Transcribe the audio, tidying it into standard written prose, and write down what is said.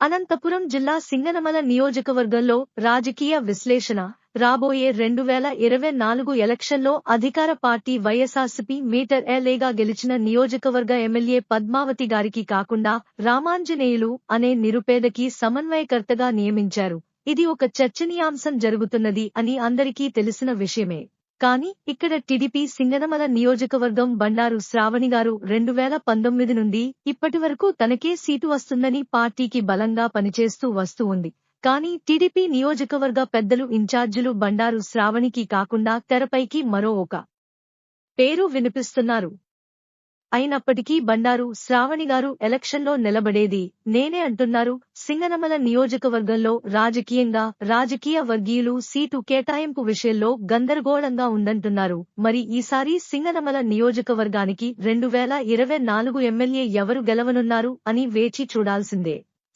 అనంతపురం జిల్లా సింగనమల నియోజకవర్గంలో రాజకీయ విశ్లేషణ. రాబోయే 2024 ఎలక్షన్లో అధికార పార్టీ వైఎస్ఆర్సీపీ మీటర్ ఎల్ఏగా గెలిచిన నియోజకవర్గ ఎమ్మెల్యే పద్మావతి గారికి కాకుండా రామాంజనేయులు అనే నిరుపేదకి సమన్వయకర్తగా నియమించారు. ఇది ఒక చర్చనీయాంశం జరుగుతున్నది అని అందరికీ తెలిసిన విషయమే. కానీ ఇక్కడ టీడీపీ సింగనమల నియోజకవర్గం బండారు శ్రావణిగారు 2019 నుండి ఇప్పటివరకు తనకే సీటు వస్తుందని పార్టీకి బలంగా పనిచేస్తూ వస్తూ ఉంది. కానీ టీడీపీ నియోజకవర్గ పెద్దలు ఇన్ఛార్జీలు బండారు శ్రావణికి కాకుండా తెరపైకి మరో ఒక పేరు వినిపిస్తున్నారు. అయినప్పటికీ బండారు శ్రావణిగారు ఎలక్షన్లో నిలబడేది నేనే అంటున్నారు. సింగనమల నియోజకవర్గంలో రాజకీయ వర్గీయులు సీటు కేటాయింపు విషయంలో గందరగోళంగా ఉందంటున్నారు. మరి ఈసారి సింగనమల నియోజకవర్గానికి 2024 ఎమ్మెల్యే ఎవరు గెలవనున్నారు అని వేచి చూడాల్సిందే.